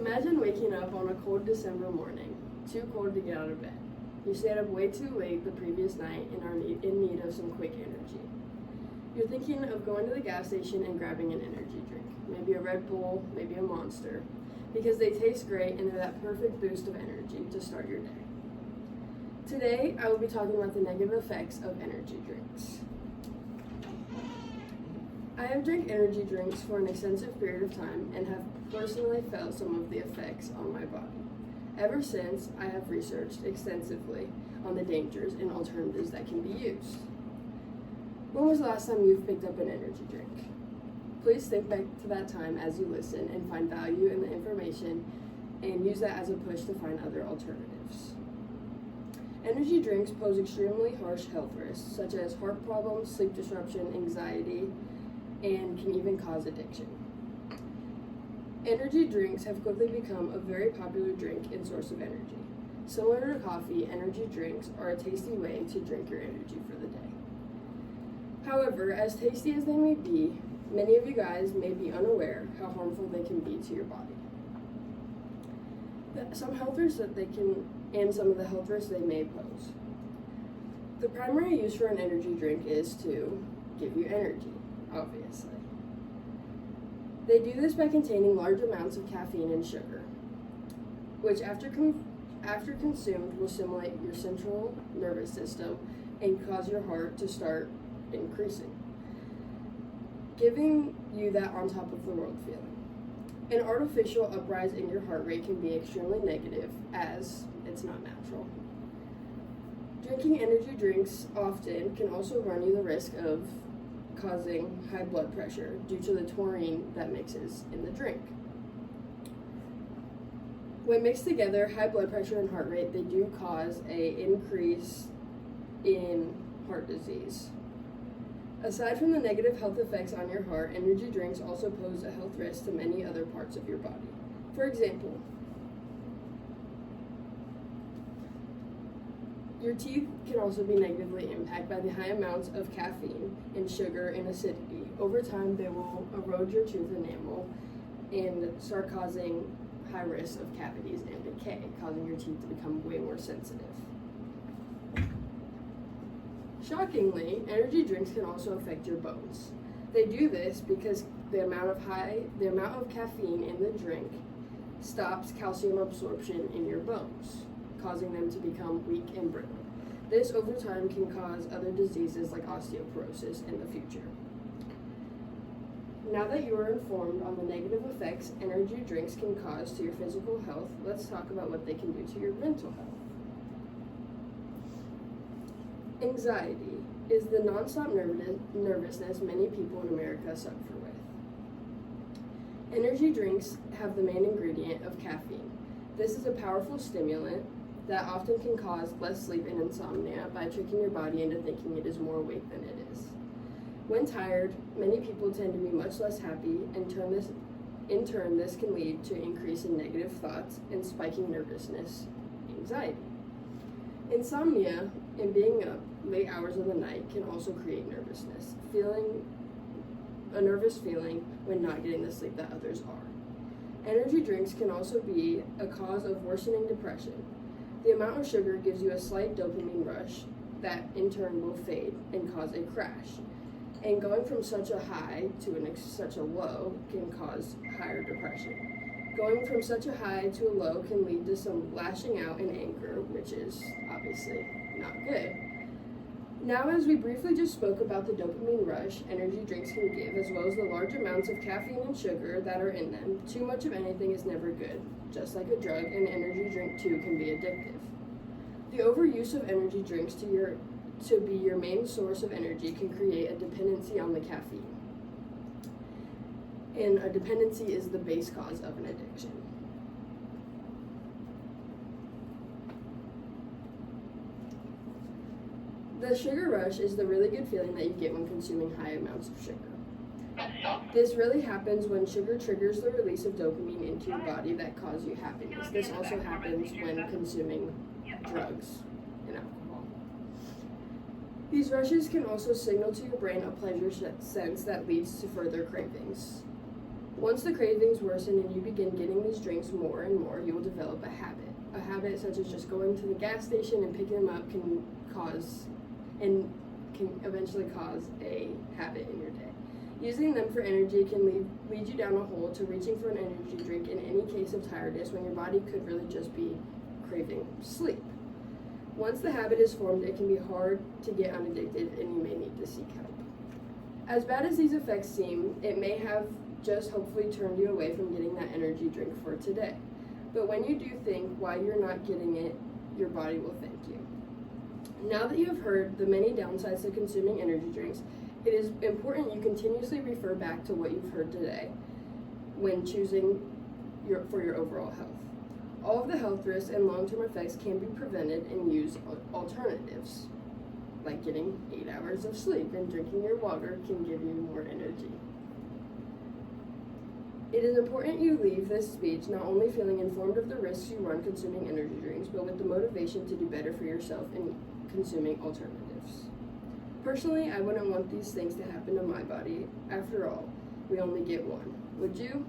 Imagine waking up on a cold December morning, too cold to get out of bed. You stayed up way too late the previous night and are in need of some quick energy. You're thinking of going to the gas station and grabbing an energy drink, maybe a Red Bull, maybe a Monster, because they taste great and they're that perfect boost of energy to start your day. Today, I will be talking about the negative effects of energy drinks. I have drank energy drinks for an extensive period of time and have personally felt some of the effects on my body. Ever since, I have researched extensively on the dangers and alternatives that can be used. When was the last time you've picked up an energy drink? Please think back to that time as you listen and find value in the information and use that as a push to find other alternatives. Energy drinks pose extremely harsh health risks, such as heart problems, sleep disruption, anxiety, and can even cause addiction. Energy drinks have quickly become a very popular drink and source of energy. Similar to coffee, energy drinks are a tasty way to drink your energy for the day. However, as tasty as they may be, many of you guys may be unaware how harmful they can be to your body. Some health risks that they can, and some of the health risks they may pose. The primary use for an energy drink is to give you energy, obviously. They do this by containing large amounts of caffeine and sugar, which after consumed will stimulate your central nervous system and cause your heart to start increasing, giving you that on top of the world feeling. An artificial uprise in your heart rate can be extremely negative as it's not natural. Drinking energy drinks often can also run you the risk of causing high blood pressure due to the taurine that mixes in the drink. When mixed together, high blood pressure and heart rate, they do cause an increase in heart disease. Aside from the negative health effects on your heart, energy drinks also pose a health risk to many other parts of your body. For example, your teeth can also be negatively impacted by the high amounts of caffeine and sugar and acidity. Over time, they will erode your tooth enamel and start causing high risk of cavities and decay, causing your teeth to become way more sensitive. Shockingly, energy drinks can also affect your bones. They do this because the amount of caffeine in the drink stops calcium absorption in your bones, causing them to become weak and brittle. This over time can cause other diseases like osteoporosis in the future. Now that you are informed on the negative effects energy drinks can cause to your physical health, let's talk about what they can do to your mental health. Anxiety is the nonstop nervousness many people in America suffer with. Energy drinks have the main ingredient of caffeine. This is a powerful stimulant that often can cause less sleep and insomnia by tricking your body into thinking it is more awake than it is. When tired, many people tend to be much less happy, and in turn, this can lead to increase in negative thoughts and spiking nervousness, anxiety. Insomnia and being up late hours of the night can also create nervousness, a nervous feeling when not getting the sleep that others are. Energy drinks can also be a cause of worsening depression. The amount of sugar gives you a slight dopamine rush that in turn will fade and cause a crash. And going from such a high to such a low can cause higher depression. Going from such a high to a low can lead to some lashing out and anger, which is obviously not good. Now, as we briefly just spoke about the dopamine rush energy drinks can give, as well as the large amounts of caffeine and sugar that are in them, too much of anything is never good. Just like a drug, an energy drink too can be addictive. The overuse of energy drinks to be your main source of energy can create a dependency on the caffeine. And a dependency is the base cause of an addiction. The sugar rush is the really good feeling that you get when consuming high amounts of sugar. This really happens when sugar triggers the release of dopamine into your body that cause you happiness. This also happens when consuming drugs and alcohol. These rushes can also signal to your brain a pleasure sense that leads to further cravings. Once the cravings worsen and you begin getting these drinks more and more, you will develop a habit. A habit such as just going to the gas station and picking them up can eventually cause a habit in your day. Using them for energy can lead you down a hole to reaching for an energy drink in any case of tiredness when your body could really just be craving sleep. Once the habit is formed, it can be hard to get unaddicted and you may need to seek help. As bad as these effects seem, it may have just hopefully turned you away from getting that energy drink for today. But when you do think why you're not getting it, your body will thank you. Now that you have heard the many downsides to consuming energy drinks, it is important you continuously refer back to what you've heard today when choosing for your overall health. All of the health risks and long-term effects can be prevented and use alternatives, like getting 8 hours of sleep and drinking your water can give you more energy. It is important you leave this speech not only feeling informed of the risks you run consuming energy drinks, but with the motivation to do better for yourself in consuming alternatives. Personally, I wouldn't want these things to happen to my body. After all, we only get one. Would you?